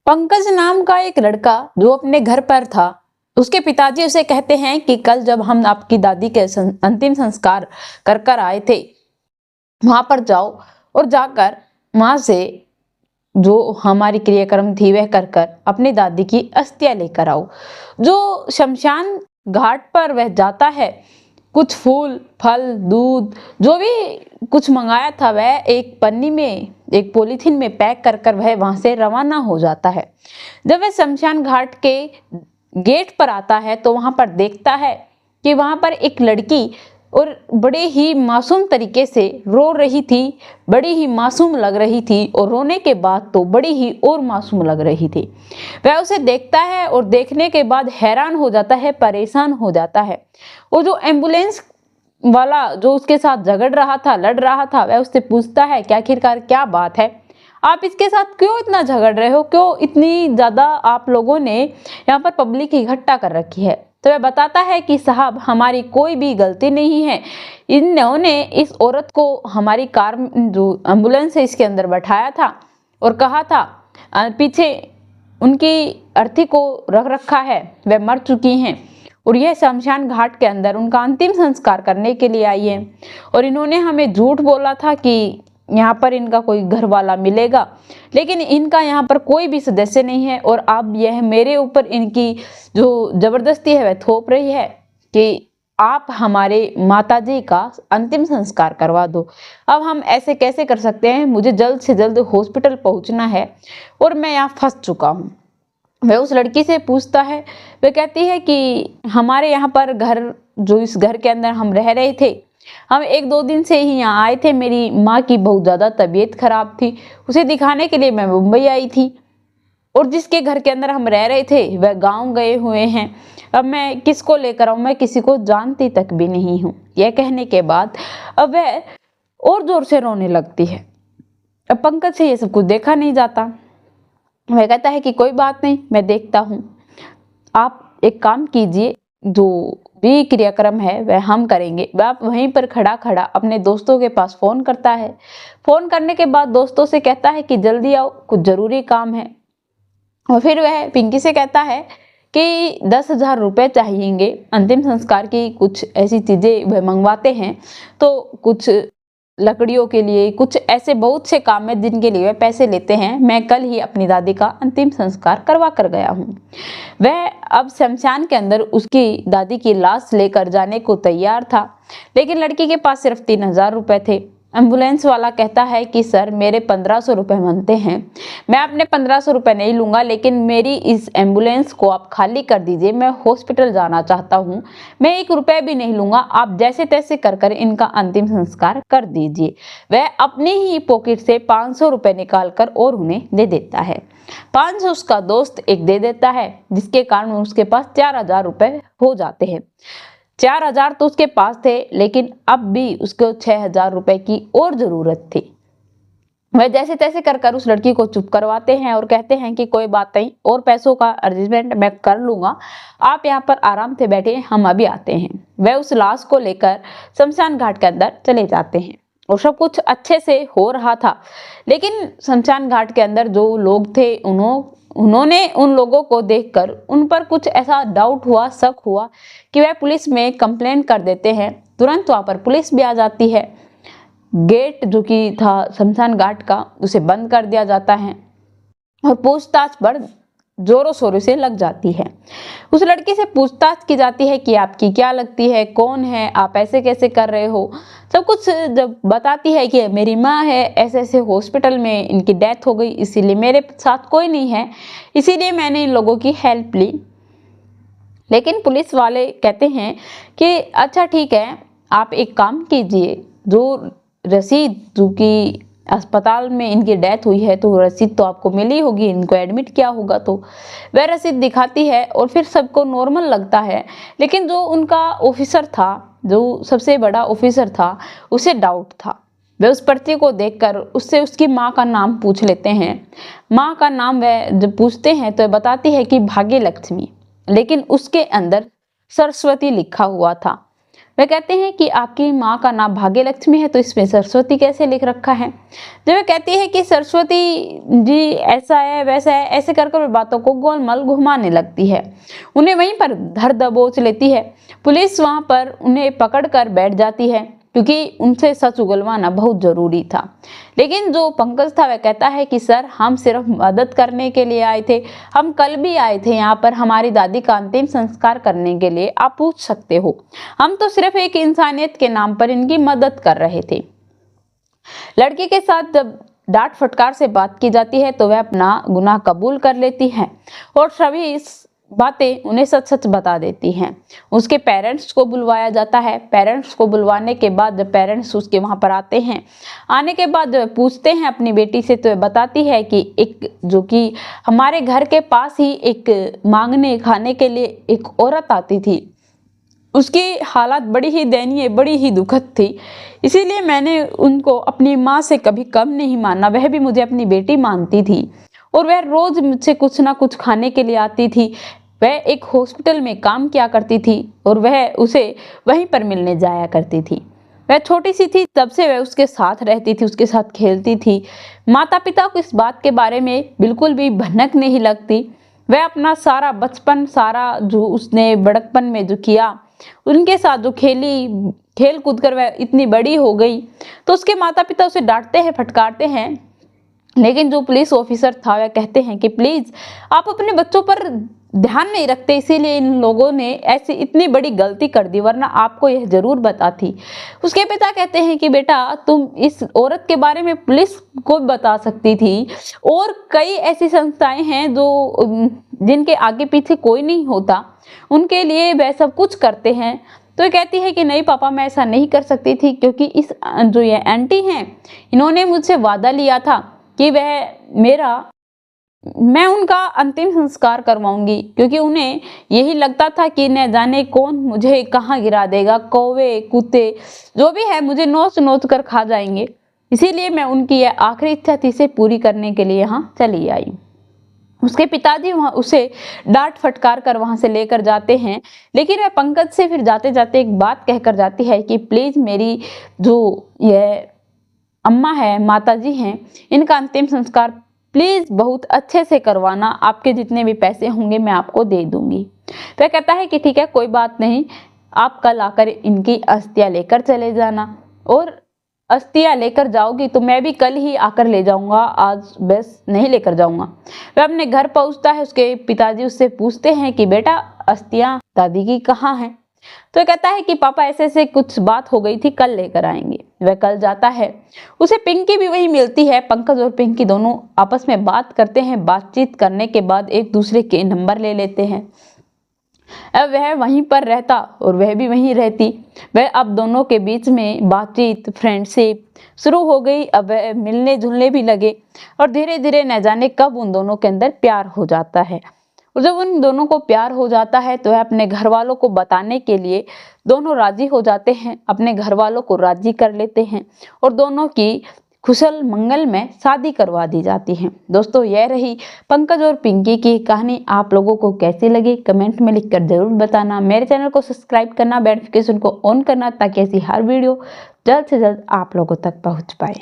पंकज नाम का एक लड़का जो अपने घर पर था, उसके पिताजी उसे कहते हैं कि कल जब हम आपकी दादी के अंतिम संस्कार कर कर आए थे, वहां पर जाओ और जाकर वहां से जो हमारी क्रियाक्रम थी वह कर कर अपनी दादी की अस्थियां लेकर आओ। जो शमशान घाट पर वह जाता है, कुछ फूल फल दूध जो भी कुछ मंगाया था वह एक पन्नी में, एक पॉलीथीन में पैक कर कर वह वहां से रवाना हो जाता है। जब वह शमशान घाट के गेट पर आता है तो वहां पर देखता है कि वहां पर एक लड़की और बड़े ही मासूम तरीके से रो रही थी, बड़ी ही मासूम लग रही थी और रोने के बाद तो बड़ी ही और मासूम लग रही थी। वह उसे देखता है और देखने के बाद हैरान हो जाता है, परेशान हो जाता है। वो जो एम्बुलेंस वाला जो उसके साथ झगड़ रहा था, लड़ रहा था, वह उससे पूछता है कि आखिरकार क्या बात है, आप इसके साथ क्यों इतना झगड़ रहे हो, क्यों इतनी ज्यादा आप लोगों ने यहाँ पर पब्लिक इकट्ठा कर रखी है। तो वह बताता है कि साहब हमारी कोई भी गलती नहीं है, इन्होंने इस औरत को हमारी कार जो एम्बुलेंस है इसके अंदर बैठाया था और कहा था पीछे उनकी अर्थी को रख रखा है, वह मर चुकी हैं और यह शमशान घाट के अंदर उनका अंतिम संस्कार करने के लिए आई है और इन्होंने हमें झूठ बोला था कि यहाँ पर इनका कोई घर वाला मिलेगा, लेकिन इनका यहाँ पर कोई भी सदस्य नहीं है और अब यह मेरे ऊपर इनकी जो जबरदस्ती है वह थोप रही है कि आप हमारे माताजी का अंतिम संस्कार करवा दो। अब हम ऐसे कैसे कर सकते हैं, मुझे जल्द से जल्द हॉस्पिटल पहुंचना है और मैं यहाँ फंस चुका हूँ। वह उस लड़की से पूछता है, वह कहती है कि हमारे यहाँ पर घर, जो इस घर के अंदर हम रह रहे थे, हम 1-2 दिन से ही यहाँ आए थे, मेरी माँ की बहुत ज़्यादा तबीयत खराब थी, उसे दिखाने के लिए मैं मुंबई आई थी और जिसके घर के अंदर हम रह रहे थे वह गांव गए हुए हैं, अब मैं किसको लेकर आऊँ, मैं किसी को जानती तक भी नहीं हूँ। यह कहने के बाद अब वह और जोर से रोने लगती है। अब पंकज से ये सब कुछ देखा नहीं जाता। वह कहता है कि कोई बात नहीं, मैं देखता हूँ, आप एक काम कीजिए, जो भी क्रियाक्रम है वह हम करेंगे। वह वहीं पर खड़ा खड़ा अपने दोस्तों के पास फोन करता है। फोन करने के बाद दोस्तों से कहता है कि जल्दी आओ, कुछ जरूरी काम है। और फिर वह पिंकी से कहता है कि 10,000 रुपये चाहिएंगे, अंतिम संस्कार की कुछ ऐसी चीजें वह मंगवाते हैं, तो कुछ लकड़ियों के लिए, कुछ ऐसे बहुत से काम है जिनके लिए वह पैसे लेते हैं। मैं कल ही अपनी दादी का अंतिम संस्कार करवा कर गया हूँ। वह अब शमशान के अंदर उसकी दादी की लाश लेकर जाने को तैयार था, लेकिन लड़की के पास सिर्फ 3,000 रुपये थे। एम्बुलेंस वाला कहता है कि सर मेरे 1,500 रुपये बनते हैं, मैं अपने 1,500 रुपये नहीं लूँगा, लेकिन मेरी इस एम्बुलेंस को आप खाली कर दीजिए, मैं हॉस्पिटल जाना चाहता हूँ, मैं 1 रुपये भी नहीं लूँगा, आप जैसे तैसे कर कर इनका अंतिम संस्कार कर दीजिए। वह अपनी ही पॉकेट से 500 रुपये निकाल कर और उन्हें दे देता है। 500 उसका दोस्त एक दे देता है, जिसके कारण उसके पास 4,000 रुपये हो जाते हैं। 4,000 तो उसके पास थे, लेकिन अब भी उसको 6,000 रुपए की और जरूरत थी। वह जैसे तैसे कर कर उस लड़की को चुप करवाते हैं और कहते हैं कि कोई बात नहीं, और पैसों का अरेंजमेंट मैं कर लूंगा, आप यहाँ पर आराम से बैठे, हम अभी आते हैं। वह उस लाश को लेकर शमशान घाट के अंदर चले जाते हैं और सब कुछ अच्छे से हो रहा था, लेकिन शमशान घाट के अंदर जो लोग थे उन्होंने उन लोगों को देखकर उन पर कुछ ऐसा डाउट हुआ, शक हुआ कि वह पुलिस में कंप्लेंट कर देते हैं। तुरंत वहां पर पुलिस भी आ जाती है। गेट जो कि था शमशान घाट का, उसे बंद कर दिया जाता है और पूछताछ पर जोरों शोरों से लग जाती है। उस लड़की से पूछताछ की जाती है कि आपकी क्या लगती है, कौन है, आप ऐसे कैसे कर रहे हो, सब कुछ जब बताती है कि मेरी माँ है, ऐसे ऐसे हॉस्पिटल में इनकी डेथ हो गई, इसीलिए मेरे साथ कोई नहीं है, इसीलिए मैंने इन लोगों की हेल्प ली। लेकिन पुलिस वाले कहते हैं कि अच्छा ठीक है, आप एक काम कीजिए, जो रसीद जो कि अस्पताल में इनकी डेथ हुई है तो रसीद तो आपको मिली होगी, इनको एडमिट किया होगा, तो वह रसीद दिखाती है और फिर सबको नॉर्मल लगता है। लेकिन जो उनका ऑफिसर था, जो सबसे बड़ा ऑफिसर था, उसे डाउट था। वह उस पर्ची को देखकर उससे उसकी माँ का नाम पूछ लेते हैं। माँ का नाम वह जब पूछते हैं तो बताती है कि भाग्य लक्ष्मी, लेकिन उसके अंदर सरस्वती लिखा हुआ था। वह कहते हैं कि आपकी माँ का नाम भाग्य लक्ष्मी है तो इसमें सरस्वती कैसे लिख रखा है। जब वह कहती है कि सरस्वती जी ऐसा है वैसा है, ऐसे कर कर बातों को गोलमाल घुमाने लगती है। उन्हें वहीं पर धर दबोच लेती है। पुलिस वहां पर उन्हें पकड़ कर बैठ जाती है क्योंकि उनसे सच उगलवाना बहुत जरूरी था। लेकिन जो पंकज था वह कहता है कि सर हम सिर्फ मदद करने के लिए आए थे, हम कल भी आए थे यहाँ पर हमारी दादी का अंतिम संस्कार करने के लिए, आप पूछ सकते हो। हम तो सिर्फ एक इंसानियत के नाम पर इनकी मदद कर रहे थे। लड़की के साथ जब डांट फटकार से बात की जाती है तो वह अपना गुनाह कबूल कर लेती है और सभी इस बातें उन्हें सच सच बता देती हैं। उसके पेरेंट्स को बुलवाया जाता है। पेरेंट्स को बुलवाने के बाद जब पेरेंट्स उसके वहां पर आते हैं, आने के बाद जब पूछते हैं अपनी बेटी से तो बताती है कि एक जो कि हमारे घर के पास ही एक मांगने खाने के लिए एक औरत आती थी, उसकी हालत बड़ी ही दयनीय, बड़ी ही दुखद थी, इसीलिए मैंने उनको अपनी माँ से कभी कम नहीं माना। वह भी मुझे अपनी बेटी मानती थी और वह रोज मुझसे कुछ ना कुछ खाने के लिए आती थी। वह एक हॉस्पिटल में काम किया करती थी और वह उसे वहीं पर मिलने जाया करती थी। वह छोटी सी थी तब से वह उसके साथ रहती थी, उसके साथ खेलती थी। माता पिता को इस बात के बारे में बिल्कुल भी भनक नहीं लगती। वह अपना सारा बचपन, सारा जो उसने बड़कपन में जो किया, उनके साथ जो खेल कूद कर वह इतनी बड़ी हो गई, तो उसके माता पिता उसे डांटते हैं, फटकारते हैं। लेकिन जो पुलिस ऑफिसर था वह कहते हैं कि प्लीज आप अपने बच्चों पर ध्यान नहीं रखते, इसीलिए इन लोगों ने ऐसी इतनी बड़ी गलती कर दी, वरना आपको यह जरूर बताती। उसके पिता कहते हैं कि बेटा तुम इस औरत के बारे में पुलिस को बता सकती थी, और कई ऐसी संस्थाएं हैं जो जिनके आगे पीछे कोई नहीं होता, उनके लिए वह सब कुछ करते हैं। तो ये कहती है कि नहीं पापा मैं ऐसा नहीं कर सकती थी, क्योंकि इस जो ये आंटी हैं इन्होंने मुझसे वादा लिया था कि मैं उनका अंतिम संस्कार करवाऊंगी, क्योंकि उन्हें यही लगता था कि न जाने कौन मुझे कहाँ गिरा देगा, कौवे कुत्ते जो भी है मुझे नोच नोच कर खा जाएंगे। इसीलिए मैं उनकी यह आखिरी इच्छा थी, इसे पूरी करने के लिए यहाँ चली आई। उसके पिताजी वहां उसे डांट फटकार कर वहां से लेकर जाते हैं, लेकिन वह पंकज से फिर जाते जाते एक बात कहकर जाती है कि प्लीज मेरी जो यह अम्मा है, माता जी हैं, इनका अंतिम संस्कार प्लीज बहुत अच्छे से करवाना, आपके जितने भी पैसे होंगे मैं आपको दे दूंगी। वह कहता है कि ठीक है कोई बात नहीं, आप कल आकर इनकी अस्थियां लेकर चले जाना, और अस्थियां लेकर जाओगी तो मैं भी कल ही आकर ले जाऊंगा, आज बस नहीं लेकर जाऊंगा। वह अपने घर पहुंचता है, उसके पिताजी उससे पूछते हैं कि बेटा अस्थियां दादी की कहाँ हैं। तो कहता है कि पापा ऐसे ऐसे कुछ बात हो गई थी, कल लेकर आएंगे। वह कल जाता है, उसे पिंकी भी वही मिलती है। पंकज और पिंकी दोनों आपस में बात करते हैं। बातचीत करने के बाद एक दूसरे के नंबर ले लेते हैं। अब वह वहीं पर रहता और वह भी वहीं रहती। वह अब दोनों के बीच में बातचीत, फ्रेंडशिप शुरू हो गई। अब वह मिलने जुलने भी लगे और धीरे धीरे न जाने कब उन दोनों के अंदर प्यार हो जाता है। और जब उन दोनों को प्यार हो जाता है तो वह अपने घर वालों को बताने के लिए दोनों राजी हो जाते हैं, अपने घर वालों को राजी कर लेते हैं और दोनों की कुशल मंगल में शादी करवा दी जाती है। दोस्तों यह रही पंकज और पिंकी की कहानी। आप लोगों को कैसी लगी कमेंट में लिखकर जरूर बताना। मेरे चैनल को सब्सक्राइब करना, बेल नोटिफिकेशन को ऑन करना, ताकि ऐसी हर वीडियो जल्द से जल्द आप लोगों तक पहुंच पाए।